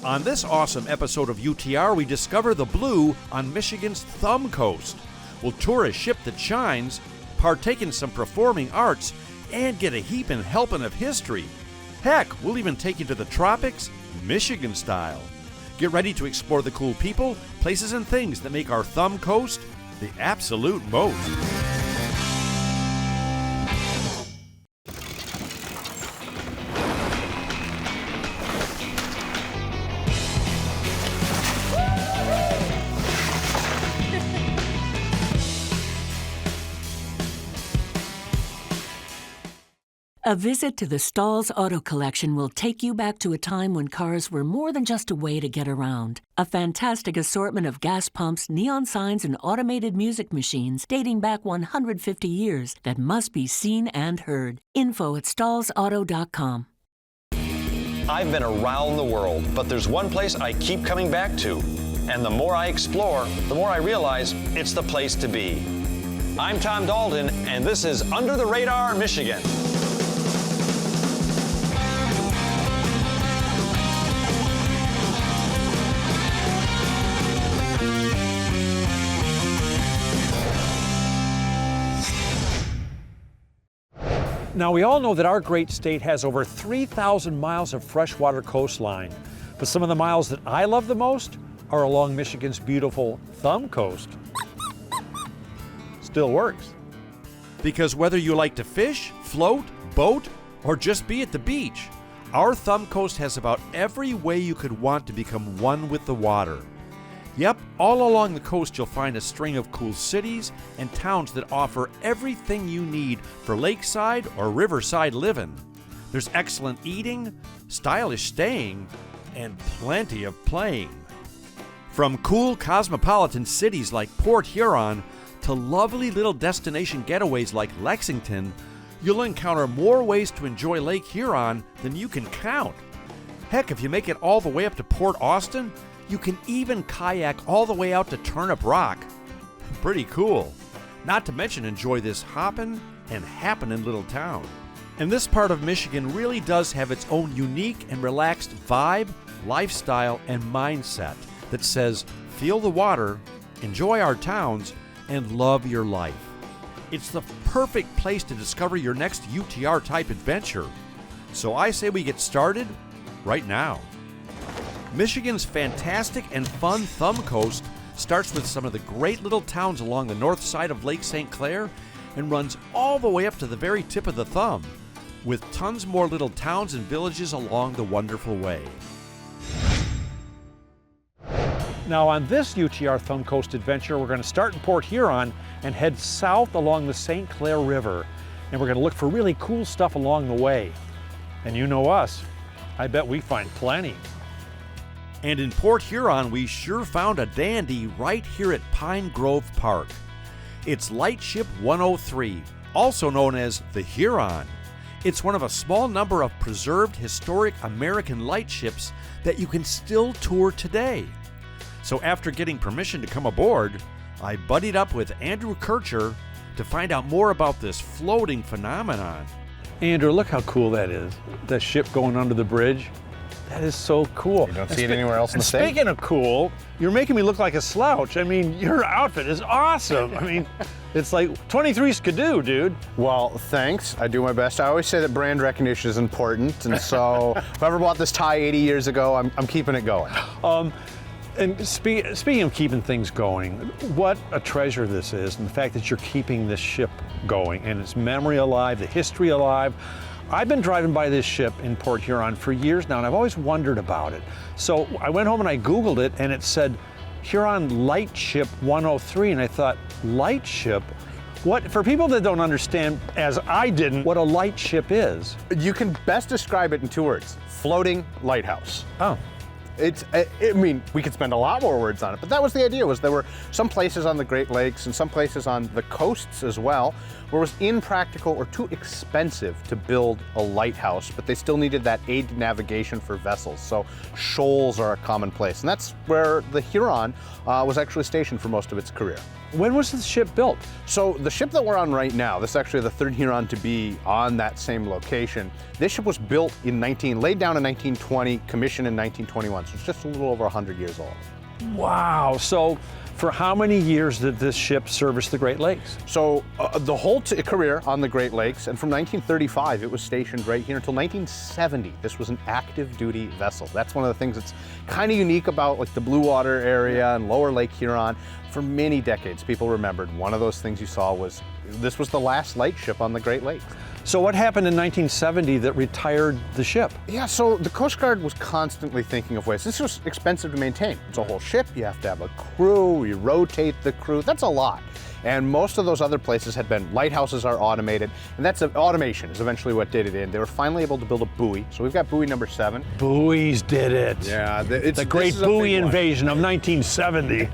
On this awesome episode of UTR, we discover the blue on Michigan's Thumbcoast. We'll tour a ship that shines, partake in some performing arts, and get a heaping helping of history. Heck, we'll even take you to the tropics, Michigan style. Get ready to explore the cool people, places, and things that make our Thumbcoast the absolute most. A visit to the Stalls Auto Collection will take you back to a time when cars were more than just a way to get around. A fantastic assortment of gas pumps, neon signs, and automated music machines dating back 150 years that must be seen and heard. Info at stallsauto.com. I've been around the world, but there's one place I keep coming back to. And the more I explore, the more I realize it's the place to be. I'm Tom Dalton, and this is Under the Radar, Michigan. Now, we all know that our great state has over 3,000 miles of freshwater coastline, but some of the miles that I love the most are along Michigan's beautiful Thumbcoast. Still works. Because whether you like to fish, float, boat, or just be at the beach, our Thumbcoast has about every way you could want to become one with the water. Yep, all along the coast you'll find a string of cool cities and towns that offer everything you need for lakeside or riverside living. There's excellent eating, stylish staying, and plenty of playing. From cool cosmopolitan cities like Port Huron to lovely little destination getaways like Lexington, you'll encounter more ways to enjoy Lake Huron than you can count. Heck, if you make it all the way up to Port Austin, you can even kayak all the way out to Turnip Rock. Pretty cool. Not to mention enjoy this hoppin' and happening little town. And this part of Michigan really does have its own unique and relaxed vibe, lifestyle, and mindset that says, feel the water, enjoy our towns, and love your life. It's the perfect place to discover your next UTR-type adventure. So I say we get started right now. Michigan's fantastic and fun Thumbcoast starts with some of the great little towns along the north side of Lake St. Clair and runs all the way up to the very tip of the thumb, with tons more little towns and villages along the wonderful way. Now, on this UTR Thumbcoast adventure, we're going to start in Port Huron and head south along the St. Clair River. And we're going to look for really cool stuff along the way. And you know us, I bet we find plenty. And in Port Huron, we sure found a dandy right here at Pine Grove Park. It's Lightship 103, also known as the Huron. It's one of a small number of preserved historic American lightships that you can still tour today. So after getting permission to come aboard, I buddied up with Andrew Kircher to find out more about this floating phenomenon. Andrew, look how cool that is. That ship going under the bridge. That is so cool. You don't see it anywhere else in the state? Speaking of cool, you're making me look like a slouch. I mean, your outfit is awesome. I mean, it's like 23 skidoo, dude. Well, thanks. I do my best. I always say that brand recognition is important, and so whoever bought this tie 80 years ago, I'm keeping it going. And speaking of keeping things going, what a treasure this is, and the fact that you're keeping this ship going, and its memory alive, the history alive. I've been driving by this ship in Port Huron for years now, and I've always wondered about it. So I went home and I Googled it, and it said Huron Lightship 103, and I thought, lightship? What, for people that don't understand, as I didn't, what a lightship is. You can best describe it in 2 words: floating lighthouse. Oh. I mean, we could spend a lot more words on it, but that was the idea, was there were some places on the Great Lakes and some places on the coasts as well where it was impractical or too expensive to build a lighthouse, but they still needed that aid to navigation for vessels. So shoals are a common place, and that's where the Huron was actually stationed for most of its career. When was the ship built? So the ship that we're on right now, this is actually the third Huron to be on that same location. This ship was built in laid down in 1920, commissioned in 1921. So it's just a little over 100 years old. Wow. So for how many years did this ship service the Great Lakes? So the whole career on the Great Lakes, and from 1935 it was stationed right here until 1970. This was an active duty vessel. That's one of the things that's kind of unique about like the Blue Water area and lower Lake Huron. For many decades, people remembered one of those things you saw was this was the last lightship on the Great Lakes. So what happened in 1970 that retired the ship? Yeah, so the Coast Guard was constantly thinking of ways. This was expensive to maintain. It's a whole ship, you have to have a crew, you rotate the crew, that's a lot. And most of those other places had been, lighthouses are automated, and that's automation is eventually what did it in. They were finally able to build a buoy. So we've got buoy number 7. Buoys did it. Yeah, the great buoy invasion of 1970.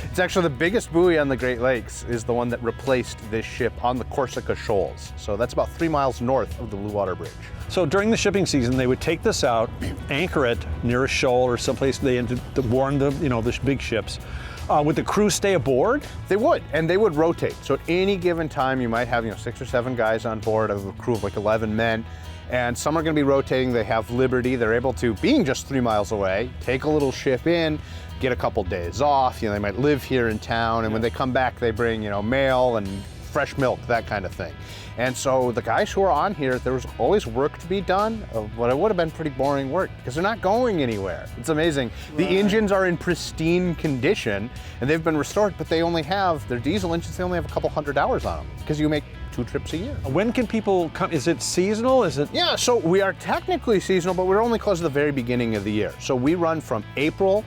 It's actually the biggest buoy on the Great Lakes is the one that replaced this ship on the Corsica Shoals. So that's about 3 miles north of the Blue Water Bridge. So during the shipping season, they would take this out, anchor it near a shoal or someplace they had to warn the big ships. Would the crew stay aboard? They would, and they would rotate. So at any given time, you might have 6 or 7 guys on board of a crew of like 11 men, and some are going to be rotating. They have liberty. They're able to, being just 3 miles away, take a little ship in, get a couple days off. They might live here in town, and when they come back, they bring mail and fresh milk, that kind of thing. And so the guys who are on here, there was always work to be done, but it would have been pretty boring work because they're not going anywhere. It's amazing. The engines are in pristine condition and they've been restored, but they only have, their diesel engines, they only have a couple hundred hours on them because you make 2 trips a year. When can people come? Is it seasonal? Is it? Yeah, so we are technically seasonal, but we're only closed at the very beginning of the year. So we run from April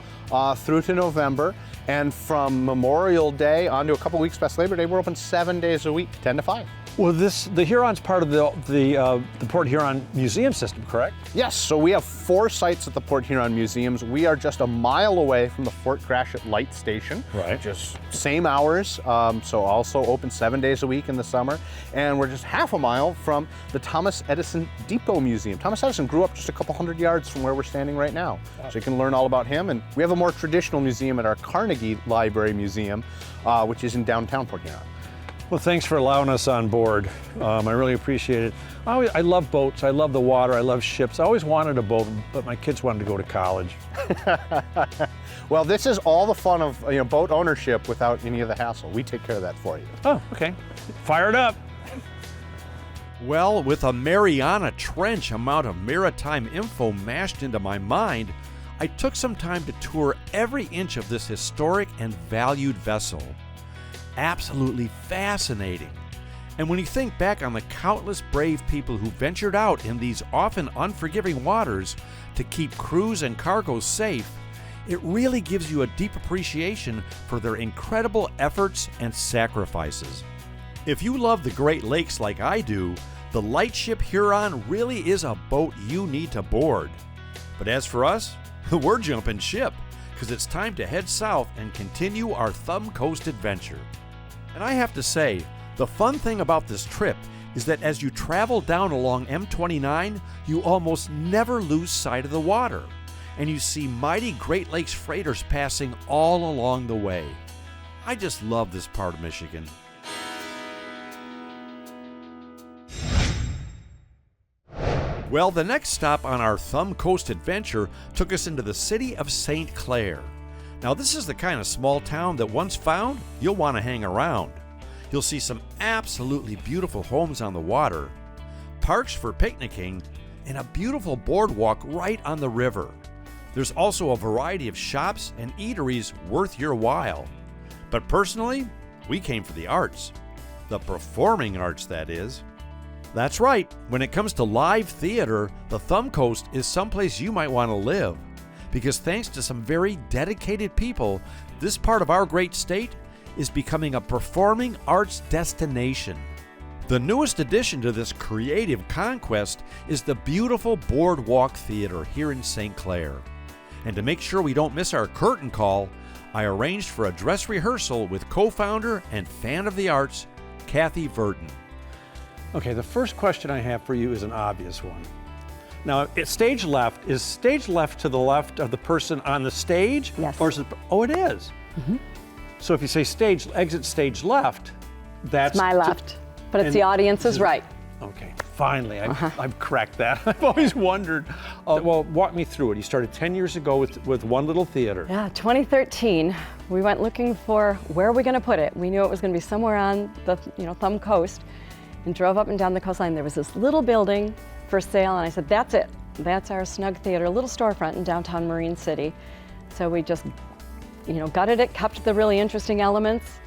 through to November, and from Memorial Day on to a couple weeks past Labor Day, we're open 7 days a week, 10 to 5. Well, the Huron's part of the Port Huron Museum system, correct? Yes, so we have 4 sites at the Port Huron Museums. We are just a mile away from the Fort Gratiot Light Station. Right. Just same hours, so also open 7 days a week in the summer. And we're just half a mile from the Thomas Edison Depot Museum. Thomas Edison grew up just a couple hundred yards from where we're standing right now. So you can learn all about him. And we have a more traditional museum at our Carnegie Library Museum, which is in downtown Port Huron. Well, thanks for allowing us on board. I really appreciate it. I love boats. I love the water. I love ships. I always wanted a boat, but my kids wanted to go to college. Well, this is all the fun of boat ownership without any of the hassle. We take care of that for you. Oh, okay. Fire it up. Well, with a Mariana Trench amount of maritime info mashed into my mind, I took some time to tour every inch of this historic and valued vessel. Absolutely fascinating. And when you think back on the countless brave people who ventured out in these often unforgiving waters to keep crews and cargoes safe, it really gives you a deep appreciation for their incredible efforts and sacrifices. If you love the Great Lakes like I do, the lightship Huron really is a boat you need to board. But as for us, we're jumping ship, because it's time to head south and continue our Thumbcoast adventure. And I have to say, the fun thing about this trip is that as you travel down along M29, you almost never lose sight of the water, and you see mighty Great Lakes freighters passing all along the way. I just love this part of Michigan. Well, the next stop on our Thumbcoast adventure took us into the city of St. Clair. Now, this is the kind of small town that once found, you'll want to hang around. You'll see some absolutely beautiful homes on the water, parks for picnicking, and a beautiful boardwalk right on the river. There's also a variety of shops and eateries worth your while. But personally, we came for the arts. The performing arts, that is. That's right, when it comes to live theater, the Thumbcoast is someplace you might want to live. Because thanks to some very dedicated people, this part of our great state is becoming a performing arts destination. The newest addition to this creative conquest is the beautiful Boardwalk Theater here in St. Clair. And to make sure we don't miss our curtain call, I arranged for a dress rehearsal with co-founder and fan of the arts, Kathy Verton. Okay, the first question I have for you is an obvious one. Now, stage left, is stage left to the left of the person on the stage? Yes. Or is it, oh, it is. Mm-hmm. So if you say exit stage left, that's it's my left, but it's the audience's right. Okay. Finally, I've cracked that. I've always wondered. Well, walk me through it. You started 10 years ago with one little theater. Yeah, 2013, we went looking for where are we going to put it. We knew it was going to be somewhere on the Thumbcoast, and drove up and down the coastline. There was this little building for sale, and I said, that's it. That's our snug theater, a little storefront in downtown Marine City. So we just, gutted it, kept the really interesting elements,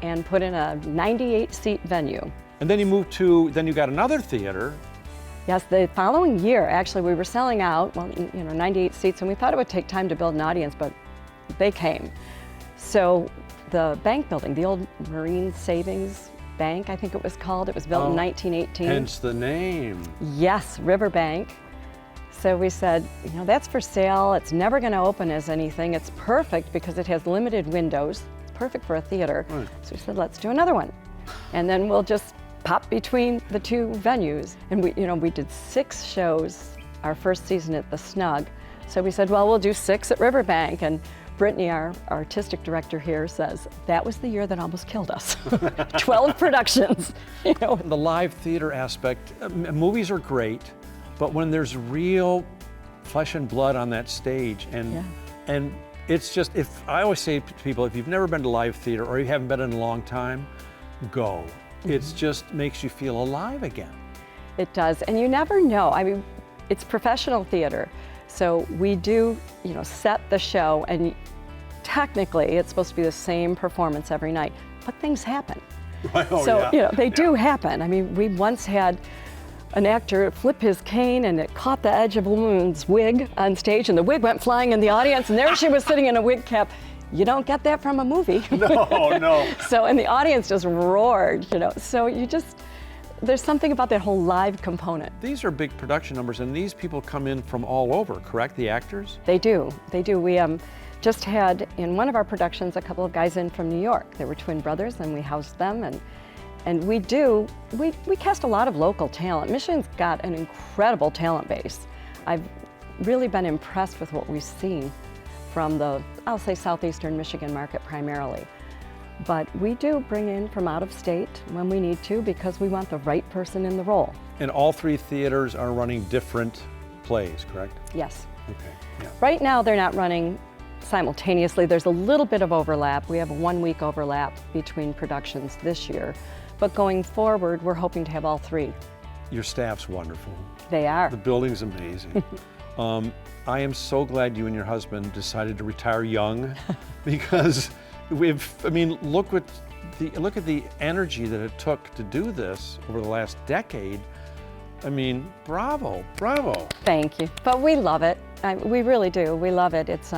and put in a 98-seat venue. And then then you got another theater. Yes, the following year, actually, we were selling out, 98 seats, and we thought it would take time to build an audience, but they came. So the bank building, the old Marine Savings Bank, I think it was called, it was built in 1918. Hence the name. Yes, Riverbank. So we said, that's for sale. It's never going to open as anything. It's perfect because it has limited windows. It's perfect for a theater. Right. So we said, let's do another one. And then we'll just pop between the two venues. And we did 6 shows our first season at the Snug. So we said, well, we'll do 6 at Riverbank. And Brittany, our artistic director here, says, that was the year that almost killed us. 12 productions. The live theater aspect, movies are great, but when there's real flesh and blood on that stage, and it's just, I always say to people, if you've never been to live theater or you haven't been in a long time, go. It just makes you feel alive again. It does, and you never know. I mean, it's professional theater, so we do, set the show, and technically it's supposed to be the same performance every night, but things happen. They do happen. I mean, we once had an actor flip his cane and it caught the edge of a woman's wig on stage, and the wig went flying in the audience, and there she was sitting in a wig cap. You don't get that from a movie. No. So, and the audience just roared, So there's something about that whole live component. These are big production numbers, and these people come in from all over, correct, the actors? They do. We just had, in one of our productions, a couple of guys in from New York. They were twin brothers, and we housed them, and we cast a lot of local talent. Michigan's got an incredible talent base. I've really been impressed with what we've seen from I'll say southeastern Michigan market primarily. But we do bring in from out of state when we need to, because we want the right person in the role. And all 3 theaters are running different plays, correct? Yes. Okay. Yeah. Right now they're not running simultaneously. There's a little bit of overlap. We have a 1-week overlap between productions this year. But going forward, we're hoping to have all 3. Your staff's wonderful. They are. The building's amazing. I am so glad you and your husband decided to retire young, because look at the energy that it took to do this over the last decade. I mean, bravo. Thank you. But we love it. We really do. We love it. It's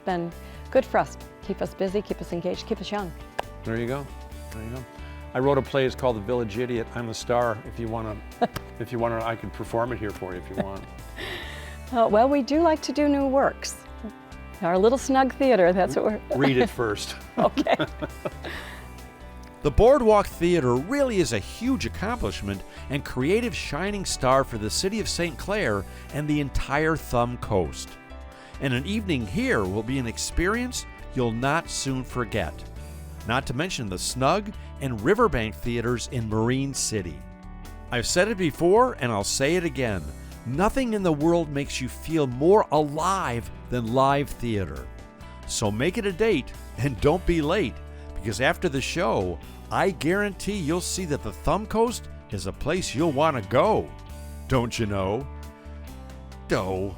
been good for us. Keep us busy, keep us engaged, keep us young. There you go. I wrote a play. It's called The Village Idiot. I'm the star. If you want to, I can perform it here for you if you want. Well, we do like to do new works. Our little snug theater, that's what we're... Read it first. Okay. The Boardwalk Theater really is a huge accomplishment and creative shining star for the city of St. Clair and the entire Thumbcoast. And an evening here will be an experience you'll not soon forget. Not to mention the Snug and Riverbank theaters in Marine City. I've said it before and I'll say it again. Nothing in the world makes you feel more alive than live theater. So make it a date and don't be late, because after the show, I guarantee you'll see that the Thumbcoast is a place you'll want to go. Don't you know? Doe.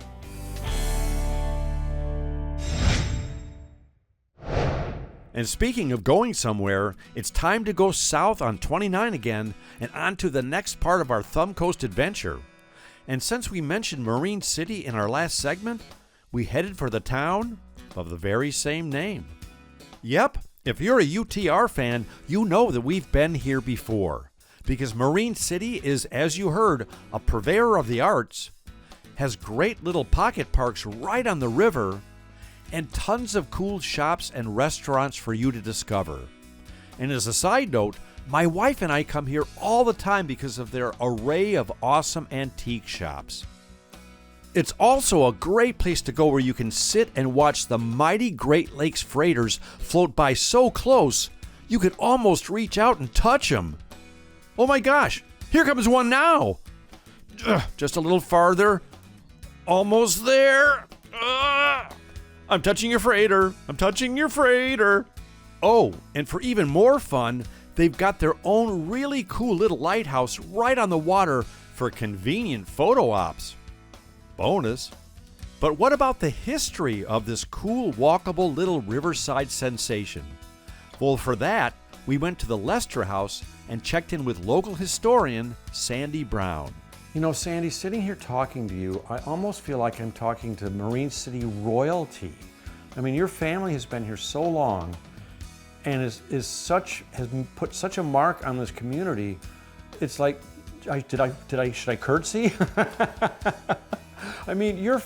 And speaking of going somewhere, it's time to go south on 29 again and on to the next part of our Thumbcoast adventure. And since we mentioned Marine City in our last segment, we headed for the town of the very same name. Yep, if you're a UTR fan, you know that we've been here before, because Marine City is, as you heard, a purveyor of the arts, has great little pocket parks right on the river, and tons of cool shops and restaurants for you to discover. And as a side note, my wife and I come here all the time because of their array of awesome antique shops. It's also a great place to go where you can sit and watch the mighty Great Lakes freighters float by so close, you could almost reach out and touch them. Oh my gosh, here comes one now! Just a little farther. Almost there. I'm touching your freighter. I'm touching your freighter. Oh, and for even more fun, they've got their own really cool little lighthouse right on the water for convenient photo ops. Bonus. But what about the history of this cool, walkable little riverside sensation? Well, for that, we went to the Lester House and checked in with local historian Sandy Brown. You know, Sandy, sitting here talking to you, I almost feel like I'm talking to Marine City royalty. I mean, your family has been here so long and has put such a mark on this community. It's like, should I curtsy? I mean, your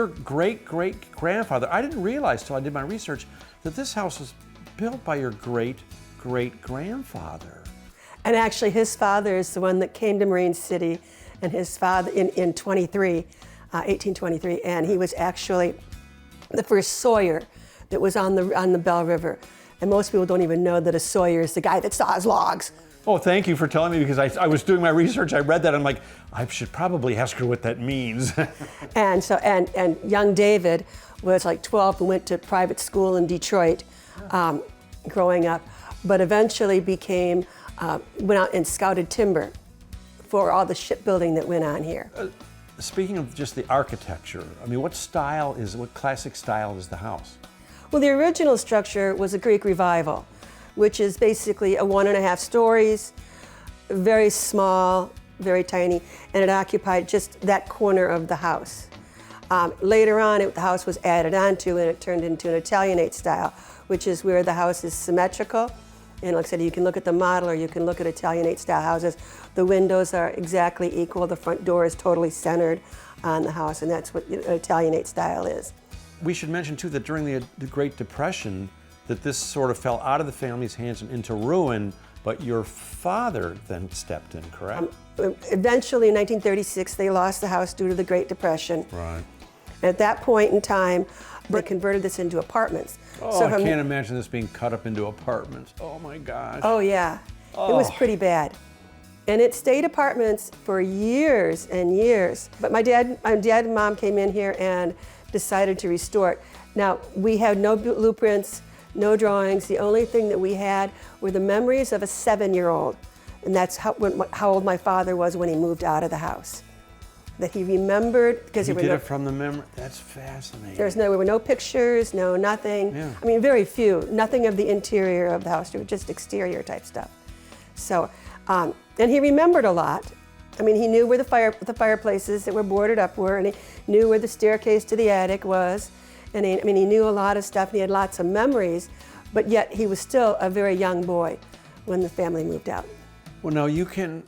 great-great-grandfather, I didn't realize till I did my research that this house was built by your great-great-grandfather. And actually, his father is the one that came to Marine City, and his father in 1823, and he was actually the first sawyer that was on the Bell River. And most people don't even know that a sawyer is the guy that saws logs. Oh, thank you for telling me, because I was doing my research. I read that. I'm like, I should probably ask her what that means. And so, and young David was like 12 and went to private school in Detroit growing up, but eventually went out and scouted timber for all the shipbuilding that went on here. Speaking of just the architecture, I mean, what classic style is the house? Well, the original structure was a Greek Revival, which is basically 1.5 stories, very small, very tiny, and it occupied just that corner of the house. Later on, the house was added onto and it turned into an Italianate style, which is where the house is symmetrical. And like I said, you can look at the model or you can look at Italianate style houses. The windows are exactly equal. The front door is totally centered on the house, and that's what Italianate style is. We should mention too that during the Great Depression, that this sort of fell out of the family's hands and into ruin, but your father then stepped in, correct? Eventually, in 1936, they lost the house due to the Great Depression. Right. At that point in time, they converted this into apartments. Oh, so I can't imagine this being cut up into apartments. Oh my gosh. Oh yeah, It was pretty bad. And it stayed apartments for years and years. But my dad and mom came in here and decided to restore it. Now, we had no blueprints, no drawings. The only thing that we had were the memories of a 7-year-old. And that's how old my father was when he moved out of the house. That he remembered, because he did it from the memory. That's fascinating. There were no pictures, nothing. Yeah. I mean, very few. Nothing of the interior of the house. It was just exterior type stuff. So, and he remembered a lot. I mean, he knew where the fireplaces that were boarded up were, and he knew where the staircase to the attic was. And he knew a lot of stuff, and he had lots of memories. But yet, he was still a very young boy when the family moved out. Well, now you can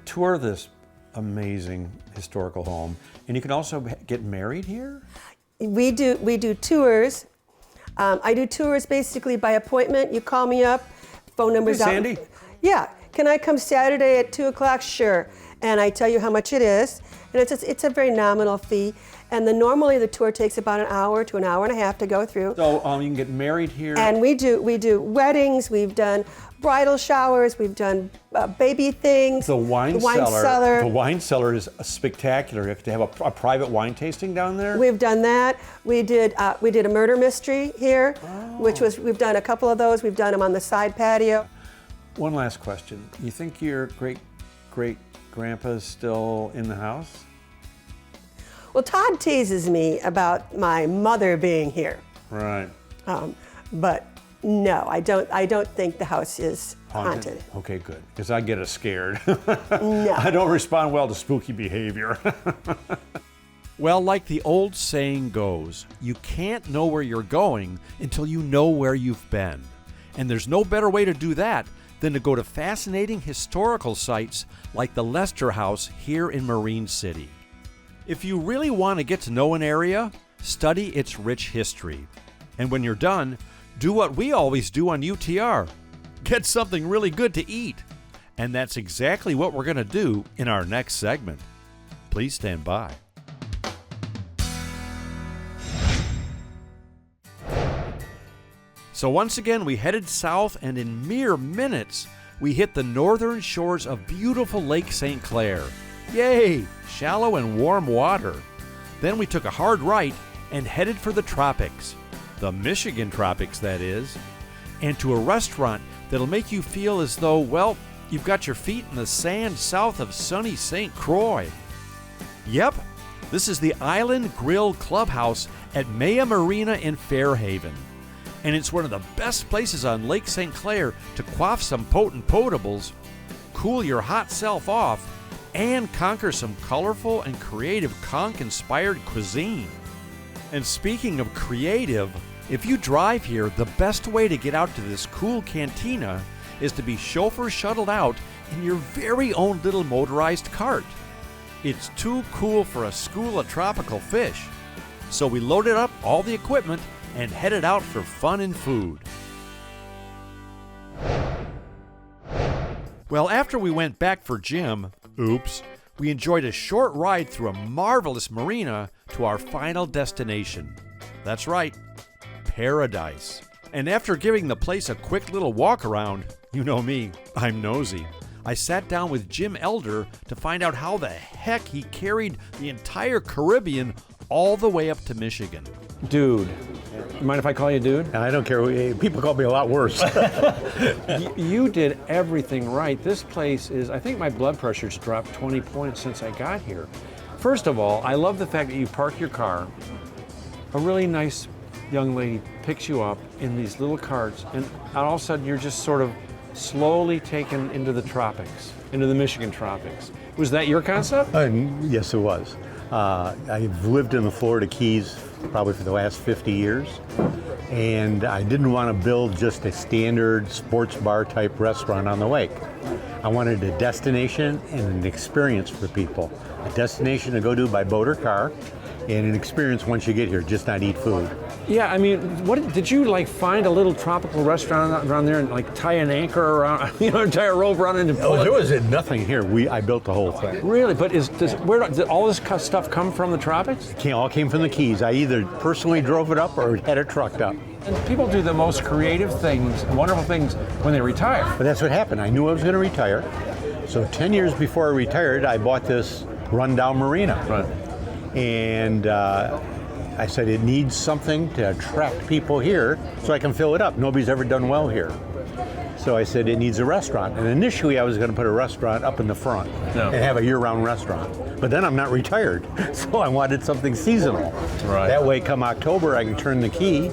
tour this amazing historical home, and you can also get married here? We do tours. I do tours basically by appointment. You call me up, phone number's out. Sandy? Yeah. Can I come Saturday at 2 o'clock? Sure. And I tell you how much it is. And it's a very nominal fee. And normally the tour takes about an hour to an hour and a half to go through. So you can get married here? And we do weddings, we've done bridal showers, we've done baby things. The wine cellar. The wine cellar is spectacular. You have to have a private wine tasting down there? We've done that. We did a murder mystery here, we've done a couple of those. We've done them on the side patio. One last question. You think your great-great-grandpa is still in the house? Well, Todd teases me about my mother being here. Right. But no, I don't think the house is haunted. Okay, good, because I get scared. No. I don't respond well to spooky behavior. Well, like the old saying goes, you can't know where you're going until you know where you've been. And there's no better way to do that than to go to fascinating historical sites like the Lester House here in Marine City. If you really want to get to know an area, study its rich history. And when you're done, do what we always do on UTR. Get something really good to eat. And that's exactly what we're going to do in our next segment. Please stand by. So once again, we headed south, and in mere minutes, we hit the northern shores of beautiful Lake St. Clair. Yay! Shallow and warm water. Then we took a hard right and headed for the tropics. The Michigan tropics, that is. And to a restaurant that'll make you feel as though, well, you've got your feet in the sand south of sunny St. Croix. Yep, this is the Island Grill Clubhouse at Maya Marina in Fairhaven. And it's one of the best places on Lake St. Clair to quaff some potent potables, cool your hot self off, and conquer some colorful and creative conch-inspired cuisine. And speaking of creative, if you drive here, the best way to get out to this cool cantina is to be chauffeur shuttled out in your very own little motorized cart. It's too cool for a school of tropical fish. So we loaded up all the equipment and headed out for fun and food. Well, after we went back for Jim, we enjoyed a short ride through a marvelous marina to our final destination. That's right, paradise. And after giving the place a quick little walk around, you know me, I'm nosy, I sat down with Jim Elder to find out how the heck he carried the entire Caribbean all the way up to Michigan. Dude, you mind if I call you dude? I don't care. People call me a lot worse. You did everything right. This place is, I think my blood pressure's dropped 20 points since I got here. First of all, I love the fact that you park your car, a really nice young lady picks you up in these little carts, and all of a sudden you're just sort of slowly taken into the tropics, into the Michigan tropics. Was that your concept? Yes, it was. I've lived in the Florida Keys probably for the last 50 years, and I didn't want to build just a standard sports bar type restaurant on the lake. I wanted a destination and an experience for people. A destination to go to by boat or car, and an experience once you get here, just not eat food. Yeah, I mean, what did you like find a little tropical restaurant around there and like tie an anchor around, tie a rope around it and pull There it? was nothing here. I built the whole thing. Really? But where did all this stuff come from the tropics? It all came from the Keys. I either personally drove it up or had it trucked up. And people do the most creative things, wonderful things when they retire. But that's what happened. I knew I was going to retire. So 10 years before I retired, I bought this rundown marina. Right. And I said it needs something to attract people here so I can fill it up. Nobody's ever done well here. So I said it needs a restaurant. And initially I was going to put a restaurant up in the front and have a year-round restaurant. But then I'm not retired, so I wanted something seasonal. Right. That way come October I can turn the key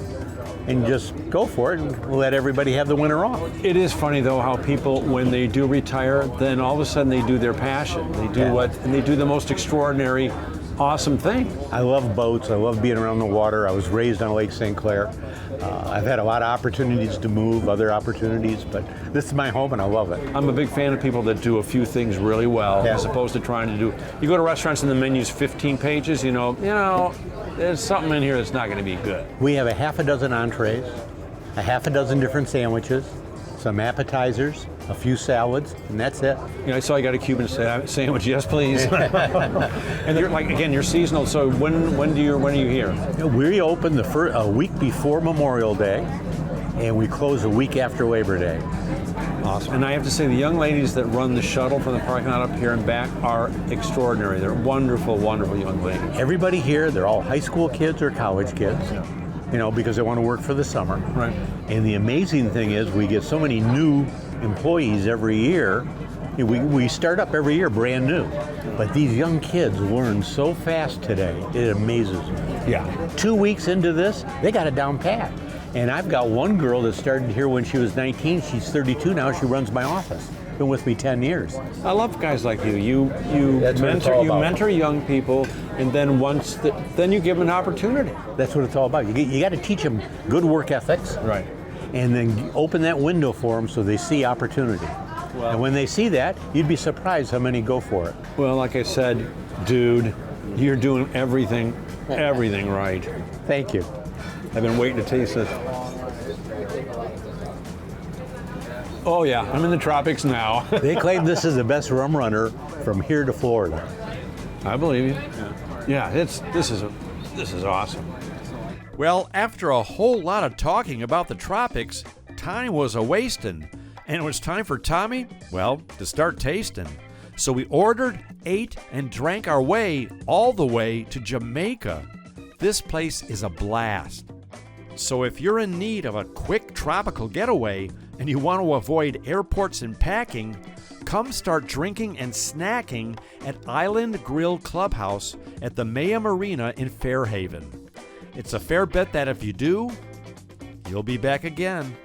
and just go for it and let everybody have the winter off. It is funny though how people, when they do retire, then all of a sudden they do their passion. They do and they do the most extraordinary, awesome thing. I love boats. I love being around the water. I was raised on Lake St. Clair. I've had a lot of opportunities to move, other opportunities, but this is my home and I love it. I'm a big fan of people that do a few things really well, as opposed to trying to do. You go to restaurants and the menu's 15 pages. There's something in here that's not going to be good. We have a half a dozen entrees, a half a dozen different sandwiches, some appetizers, a few salads, and that's it. I saw you got a Cuban sandwich. Yes, please. And you're seasonal. So when are you here? We open a week before Memorial Day, and we close a week after Labor Day. Awesome. And I have to say, the young ladies that run the shuttle from the parking lot up here and back are extraordinary. They're wonderful, wonderful young ladies. Everybody here, they're all high school kids or college kids. Because they want to work for the summer. Right. And the amazing thing is we get so many new employees every year. We start up every year brand new. But these young kids learn so fast today, it amazes me. Yeah. 2 weeks into this, they got it down pat. And I've got one girl that started here when she was 19. She's 32 now. She runs my office. Been with me 10 years. I love guys like you. You mentor young people, and then then you give them an opportunity. That's what it's all about. You got to teach them good work ethics, right? And then open that window for them so they see opportunity. Well, and when they see that, you'd be surprised how many go for it. Well, like I said, dude, you're doing everything right. Thank you. I've been waiting to taste this. Oh yeah, I'm in the tropics now. They claim this is the best rum runner from here to Florida. I believe you. Yeah, this is awesome. Well, after a whole lot of talking about the tropics, time was a-wasting. And it was time for Tommy, to start tasting. So we ordered, ate, and drank our way all the way to Jamaica. This place is a blast. So if you're in need of a quick tropical getaway and you want to avoid airports and packing, come start drinking and snacking at Island Grill Clubhouse at the Maya Marina in Fairhaven. It's a fair bet that if you do, you'll be back again.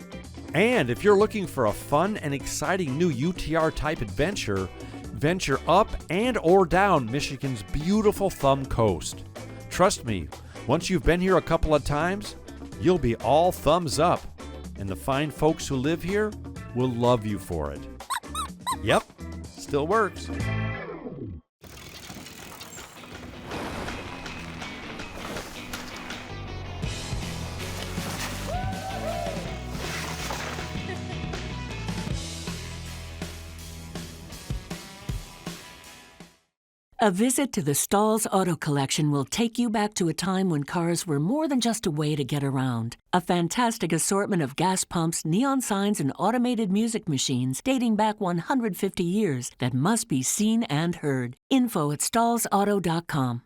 And if you're looking for a fun and exciting new UTR-type adventure, venture up and or down Michigan's beautiful Thumbcoast. Trust me, once you've been here a couple of times, you'll be all thumbs up, and the fine folks who live here will love you for it. Yep, still works. A visit to the Stalls Auto Collection will take you back to a time when cars were more than just a way to get around. A fantastic assortment of gas pumps, neon signs, and automated music machines dating back 150 years that must be seen and heard. Info at stallsauto.com.